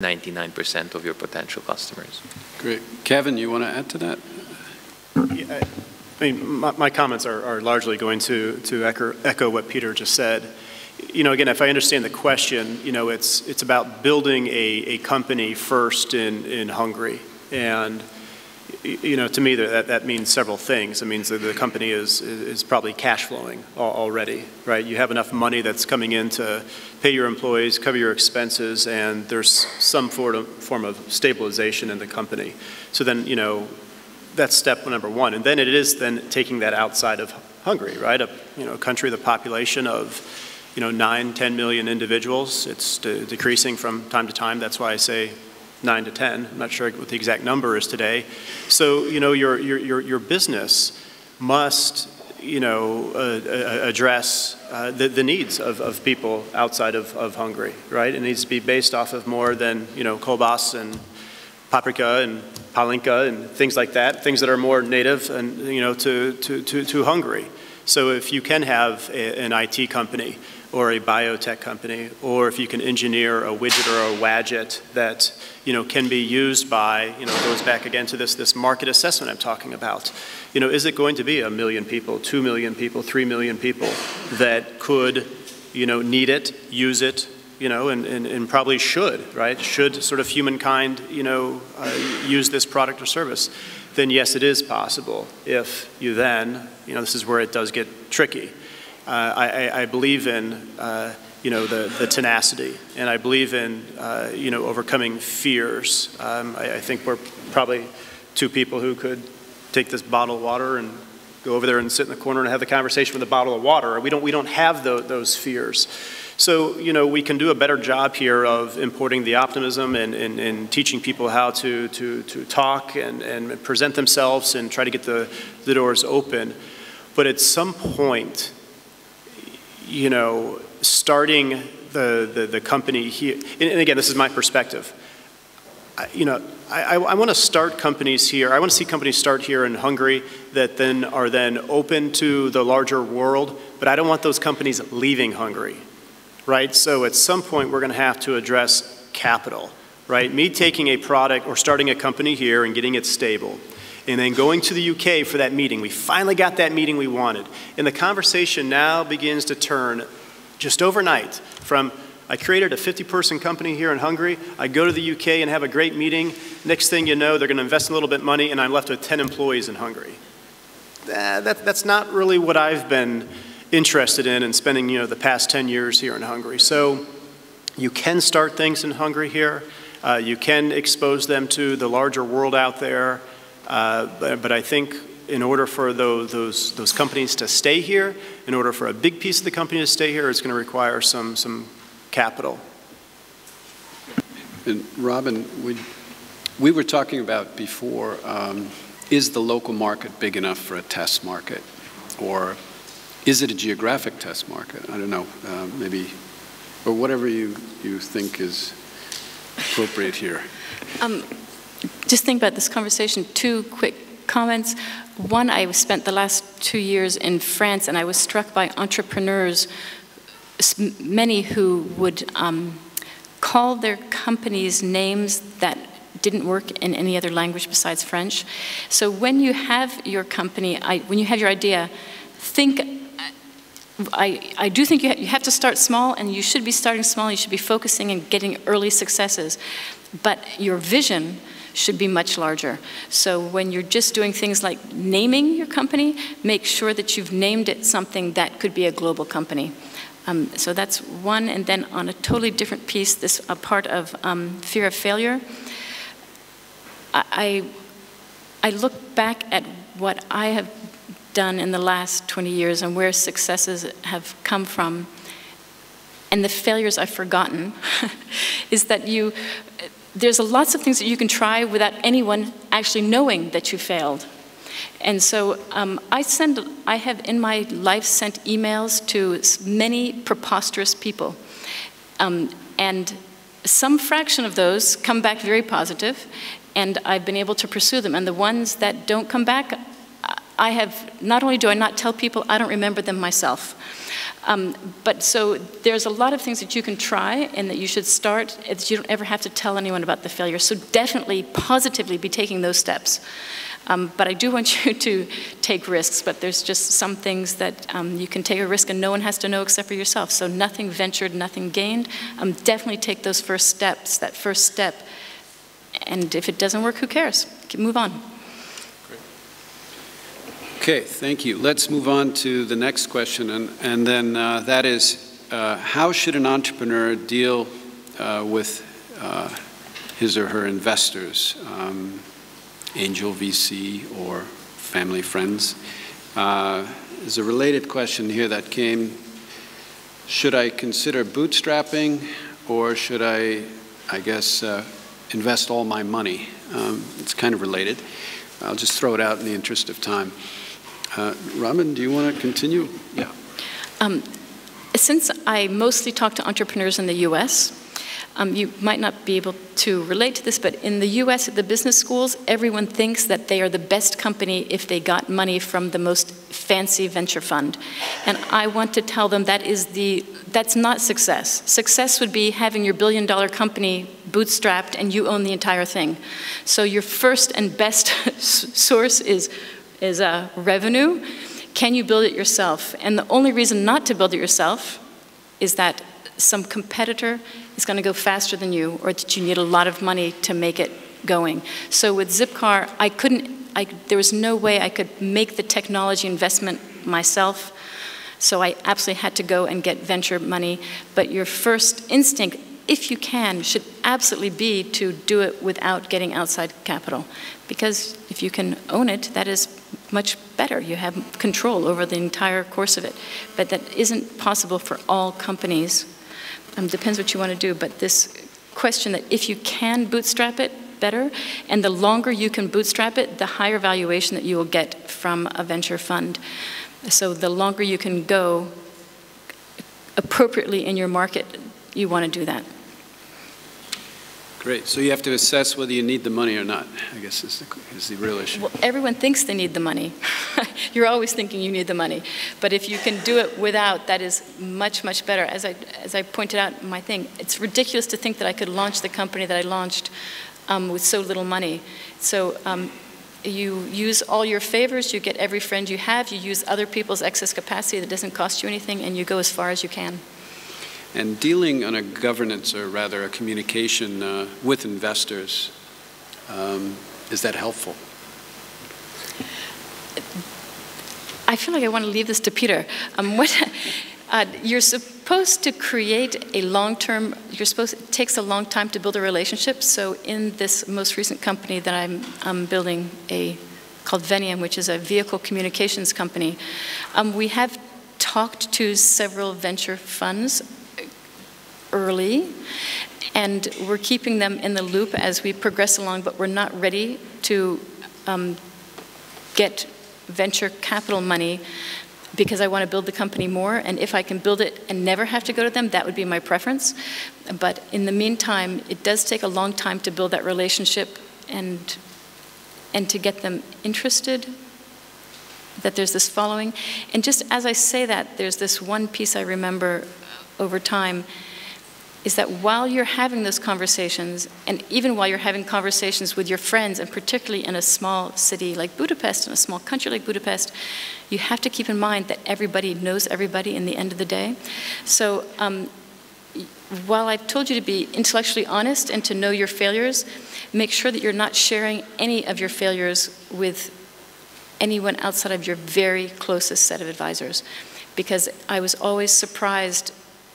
99% of your potential customers. Great. Kevin, you want to add to that? Yeah, I mean, my comments are largely going to echo what Peter just said. You know, again, if I understand the question, you know, it's about building a company first in Hungary. And, you know, to me, that means several things. It means that the company is probably cash flowing already, right? You have enough money that's coming in to pay your employees, cover your expenses, and there's some form of stabilization in the company. So then, you know, that's step number one. And then it is then taking that outside of Hungary, right? A country, the population of, 9, 10 million individuals. It's decreasing from time to time. That's why I say 9 to 10. I'm not sure what the exact number is today. So, your business must, address the needs of people outside of Hungary, right? It needs to be based off of more than, kolbas and paprika and palinka and things like that, things that are more native and, to Hungary. So if you can have an IT company or a biotech company, or if you can engineer a widget or a wadget that, can be used by, goes back again to this market assessment I'm talking about. Is it going to be 1 million people, 2 million people, 3 million people that could, need it, use it, and probably should, right? Should sort of humankind, use this product or service? Then yes, it is possible. If you then, this is where it does get tricky. I believe in, the tenacity, and I believe in, overcoming fears. I think we're probably two people who could take this bottle of water and go over there and sit in the corner and have the conversation with a bottle of water. We don't have those fears. So, we can do a better job here of importing the optimism and teaching people how to talk and present themselves and try to get the doors open. But at some point, starting the company here, and again, this is my perspective. I want to start companies here. I want to see companies start here in Hungary that then are open to the larger world, but I don't want those companies leaving Hungary, right? So at some point, we're going to have to address capital, right? Me taking a product or starting a company here and getting it stable, and then going to the UK for that meeting. We finally got that meeting we wanted. And the conversation now begins to turn just overnight from, I created a 50-person company here in Hungary, I go to the UK and have a great meeting. Next thing you know, they're going to invest a little bit of money and I'm left with 10 employees in Hungary. That's not really what I've been interested in spending, the past 10 years here in Hungary. So you can start things in Hungary here. You can expose them to the larger world out there. But I think in order for those companies to stay here, in order for a big piece of the company to stay here, it's going to require some capital. And Robin, we were talking about before, is the local market big enough for a test market? Or is it a geographic test market? I don't know, maybe, or whatever you think is appropriate here. Just think about this conversation, 2 quick comments. One, I spent the last 2 years in France, and I was struck by entrepreneurs, many who would call their companies names that didn't work in any other language besides French. So when you have your company, when you have your idea, I do think you have to start small, and you should be starting small. You should be focusing and getting early successes. But your vision should be much larger. So when you're just doing things like naming your company, make sure that you've named it something that could be a global company. So that's one. And then on a totally different piece, this a part of fear of failure. I look back at what I have done in the last 20 years and where successes have come from, and the failures I've forgotten, is that there's lots of things that you can try without anyone actually knowing that you failed. And so I have in my life sent emails to many preposterous people. And some fraction of those come back very positive, and I've been able to pursue them. And the ones that don't come back, I have, not only do I not tell people, I don't remember them myself. But so there's a lot of things that you can try and that you should start, that you don't ever have to tell anyone about the failure. So definitely, positively be taking those steps. But I do want you to take risks, but there's just some things that you can take a risk and no one has to know except for yourself. So nothing ventured, nothing gained. Definitely take those first steps, that first step. And if it doesn't work, who cares? Move on. Okay, thank you. Let's move on to the next question, and then that is, how should an entrepreneur deal with his or her investors, angel VC or family friends? There's a related question here that came, should I consider bootstrapping, or should I guess, invest all my money? It's kind of related. I'll just throw it out in the interest of time. Robin, do you want to continue? Yeah. Since I mostly talk to entrepreneurs in the US, you might not be able to relate to this, but in the US at the business schools, everyone thinks that they are the best company if they got money from the most fancy venture fund. And I want to tell them that's not success. Success would be having your billion-dollar company bootstrapped and you own the entire thing. So your first and best source is revenue. Can you build it yourself? And the only reason not to build it yourself is that some competitor is going to go faster than you, or that you need a lot of money to make it going. So with Zipcar, there was no way I could make the technology investment myself. So I absolutely had to go and get venture money. But your first instinct, if you can, should absolutely be to do it without getting outside capital. Because if you can own it, that is much better. You have control over the entire course of it. But that isn't possible for all companies. Depends what you want to do. But this question that if you can bootstrap it, better. And the longer you can bootstrap it, the higher valuation that you will get from a venture fund. So the longer you can go appropriately in your market, you want to do that. Great. So you have to assess whether you need the money or not, I guess is the real issue. Well, everyone thinks they need the money. You're always thinking you need the money. But if you can do it without, that is much, much better. As I pointed out in my thing, it's ridiculous to think that I could launch the company that I launched with so little money. So you use all your favors, you get every friend you have, you use other people's excess capacity that doesn't cost you anything, and you go as far as you can. And dealing on a governance, or rather a communication with investors, is that helpful? I feel like I want to leave this to Peter. You're supposed to create a long-term, it takes a long time to build a relationship. So in this most recent company that I'm building, called Venium, which is a vehicle communications company, we have talked to several venture funds early, and we're keeping them in the loop as we progress along, but we're not ready to get venture capital money because I want to build the company more, and if I can build it and never have to go to them, that would be my preference. But in the meantime, it does take a long time to build that relationship and to get them interested, that there's this following. And just as I say that, there's this one piece I remember over time, is that while you're having those conversations, and even while you're having conversations with your friends, and particularly in a small city like Budapest, in a small country like Budapest, you have to keep in mind that everybody knows everybody in the end of the day. So while I've told you to be intellectually honest and to know your failures, make sure that you're not sharing any of your failures with anyone outside of your very closest set of advisors. Because I was always surprised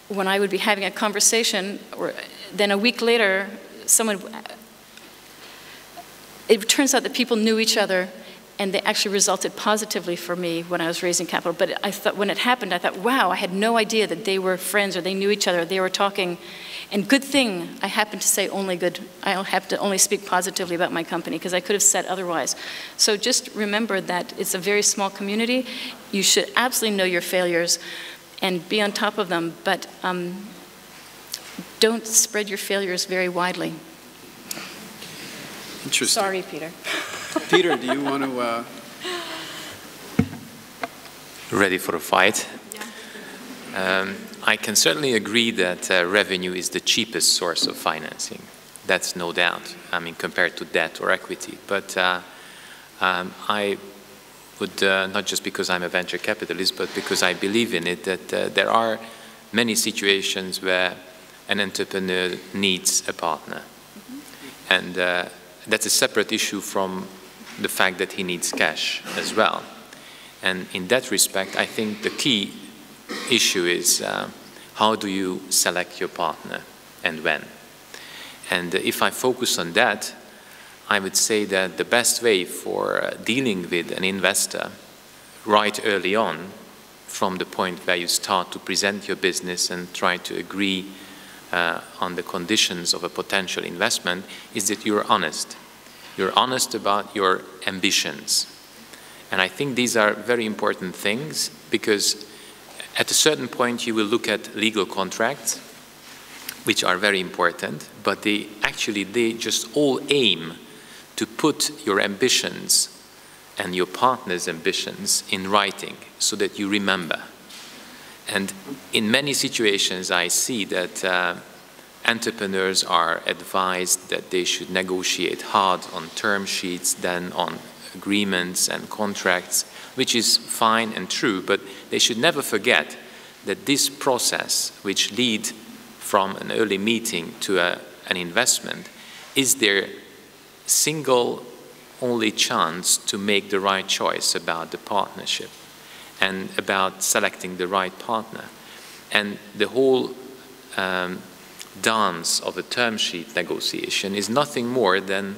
when I would be having a conversation, or then a week later, it turns out that people knew each other, and they actually resulted positively for me when I was raising capital. But I thought, when it happened, I thought, wow, I had no idea that they were friends, or they knew each other, or they were talking. And good thing I happened to say only good. I have to only speak positively about my company, because I could have said otherwise. So just remember that it's a very small community. You should absolutely know your failures and be on top of them, but don't spread your failures very widely. Interesting. Sorry, Peter. Peter, do you want to ready for a fight. I can certainly agree that revenue is the cheapest source of financing. That's no doubt, I mean, compared to debt or equity. But I would, not just because I'm a venture capitalist, but because I believe in it, that there are many situations where an entrepreneur needs a partner. And that's a separate issue from the fact that he needs cash as well. And in that respect, I think the key issue is how do you select your partner and when? And if I focus on that, I would say that the best way for dealing with an investor right early on, from the point where you start to present your business and try to agree on the conditions of a potential investment, is that you're honest. You're honest about your ambitions. And I think these are very important things, because at a certain point you will look at legal contracts, which are very important, but they just all aim to put your ambitions and your partner's ambitions in writing so that you remember. And in many situations I see that entrepreneurs are advised that they should negotiate hard on term sheets than on agreements and contracts, which is fine and true, but they should never forget that this process, which leads from an early meeting to an investment, is their single only chance to make the right choice about the partnership and about selecting the right partner. And the whole dance of a term sheet negotiation is nothing more than